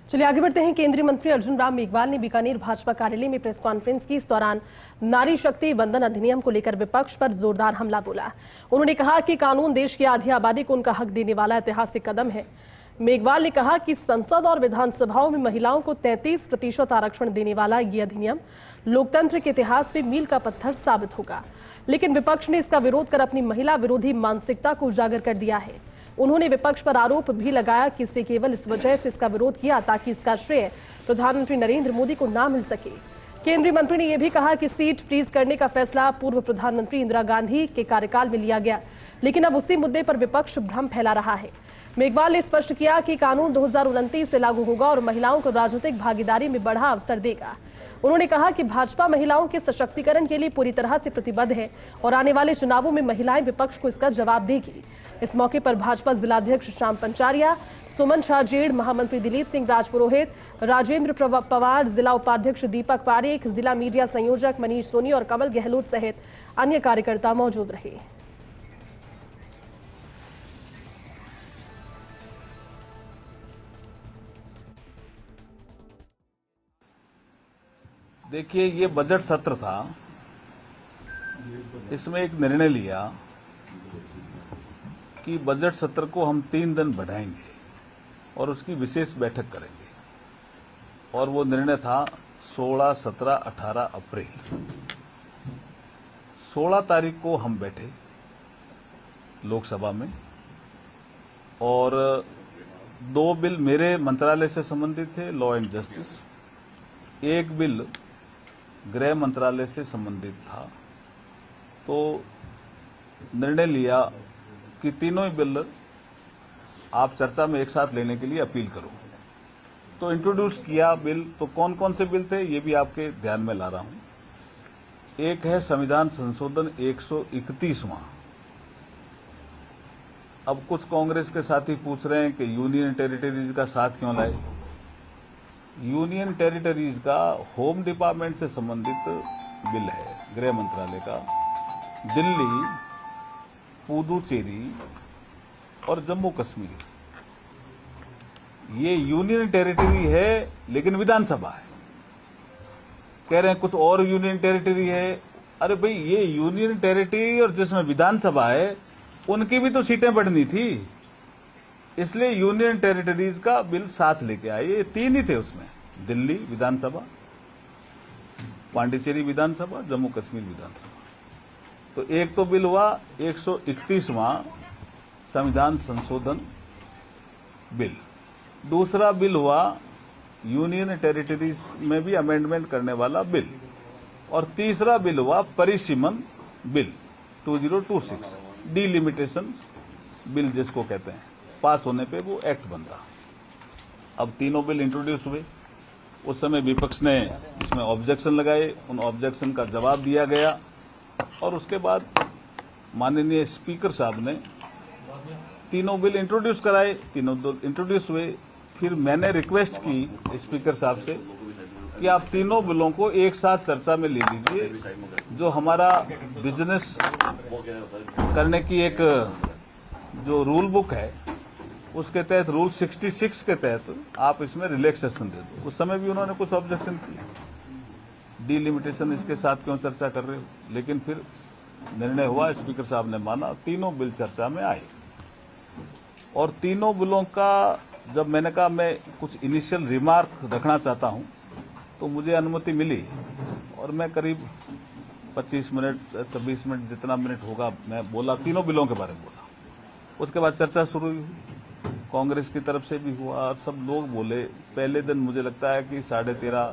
चलिए आगे बढ़ते हैं। केंद्रीय मंत्री अर्जुन राम मेघवाल ने बीकानेर भाजपा कार्यालय में प्रेस कॉन्फ्रेंस की। इस दौरान नारी शक्ति वंदन अधिनियम को लेकर विपक्ष पर जोरदार हमला बोला। उन्होंने कहा कि कानून देश की आधी आबादी को उनका हक देने वाला ऐतिहासिक कदम है। मेघवाल ने कहा कि संसद और विधानसभाओं में महिलाओं को 33% आरक्षण देने वाला ये अधिनियम लोकतंत्र के इतिहास में मील का पत्थर साबित होगा, लेकिन विपक्ष ने इसका विरोध कर अपनी महिला विरोधी मानसिकता को उजागर कर दिया है। उन्होंने विपक्ष पर आरोप भी लगाया कि इसने केवल इस वजह से इसका विरोध किया ताकि इसका श्रेय प्रधानमंत्री नरेंद्र मोदी को ना मिल सके। केंद्रीय मंत्री ने यह भी कहा कि सीट फ्रीज करने का फैसला पूर्व प्रधानमंत्री इंदिरा गांधी के कार्यकाल में लिया गया, लेकिन अब उसी मुद्दे पर विपक्ष भ्रम फैला रहा है। मेघवाल ने स्पष्ट किया कि कानून 2029 से लागू होगा और महिलाओं को राजनीतिक भागीदारी में बढ़ा अवसर देगा। उन्होंने कहा कि भाजपा महिलाओं के सशक्तिकरण के लिए पूरी तरह से प्रतिबद्ध है और आने वाले चुनावों में महिलाएं विपक्ष को इसका जवाब देगी। इस मौके पर भाजपा जिलाध्यक्ष श्याम पंचारिया, सुमन शाहजेड़, महामंत्री दिलीप सिंह राजपुरोहित, राजेंद्र पवार, जिला उपाध्यक्ष दीपक पारेख, जिला मीडिया संयोजक मनीष सोनी और कमल गहलोत सहित अन्य कार्यकर्ता मौजूद रहे। देखिए, ये बजट सत्र था, इसमें एक निर्णय लिया कि बजट सत्र को हम 3 दिन बढ़ाएंगे और उसकी विशेष बैठक करेंगे। और वो निर्णय था 16, 17, 18 अप्रैल। 16 तारीख को हम बैठे लोकसभा में और 2 बिल मेरे मंत्रालय से संबंधित थे, लॉ एंड जस्टिस। एक बिल गृह मंत्रालय से संबंधित था। तो निर्णय लिया कि तीनों ही बिल आप चर्चा में एक साथ लेने के लिए अपील करो। तो इंट्रोड्यूस किया बिल। तो कौन कौन से बिल थे ये भी आपके ध्यान में ला रहा हूं। एक है संविधान संशोधन 131वां। अब कुछ कांग्रेस के साथी पूछ रहे हैं कि यूनियन टेरिटरीज का साथ क्यों लाए। यूनियन टेरिटरीज का होम डिपार्टमेंट से संबंधित बिल है, गृह मंत्रालय का। दिल्ली, पुदुचेरी और जम्मू कश्मीर ये यूनियन टेरिटरी है, लेकिन विधानसभा है। कह रहे हैं कुछ और यूनियन टेरिटरी है। अरे भाई, ये यूनियन टेरिटरी और जिसमें विधानसभा है उनकी भी तो सीटें बढ़नी थी, इसलिए यूनियन टेरिटरीज का बिल साथ लेके आए। ये 3 ही थे उसमें, दिल्ली विधानसभा, पांडिचेरी विधानसभा, जम्मू कश्मीर विधानसभा। तो एक तो बिल हुआ 131वां संविधान संशोधन बिल। दूसरा बिल हुआ यूनियन टेरिटरीज में भी अमेंडमेंट करने वाला बिल। और तीसरा बिल हुआ परिसीमन बिल 2026, डिलिमिटेशन बिल जिसको कहते हैं। पास होने पे वो एक्ट बनता। अब तीनों बिल इंट्रोड्यूस हुए। उस समय विपक्ष ने इसमें ऑब्जेक्शन लगाए, उन ऑब्जेक्शन का जवाब दिया गया और उसके बाद माननीय स्पीकर साहब ने तीनों बिल इंट्रोड्यूस कराए। तीनों बिल इंट्रोड्यूस हुए। फिर मैंने रिक्वेस्ट की स्पीकर साहब से कि आप तीनों बिलों को एक साथ चर्चा में ले लीजिए। जो हमारा बिजनेस करने की एक जो रूल बुक है उसके तहत, रूल 66 के तहत आप इसमें रिलैक्सेशन दे दो। उस समय भी उन्होंने कुछ ऑब्जेक्शन किया, डिलिमिटेशन इसके साथ क्यों चर्चा कर रहे हो। लेकिन फिर निर्णय हुआ, स्पीकर साहब ने माना, तीनों बिल चर्चा में आए। और तीनों बिलों का जब मैंने कहा मैं कुछ इनिशियल रिमार्क रखना चाहता हूं, तो मुझे अनुमति मिली और मैं करीब 25 मिनट 26 मिनट जितना मिनट होगा मैं बोला, तीनों बिलों के बारे में बोला। उसके बाद चर्चा शुरू हुई, कांग्रेस की तरफ से भी हुआ और सब लोग बोले। पहले दिन मुझे लगता है कि 13:30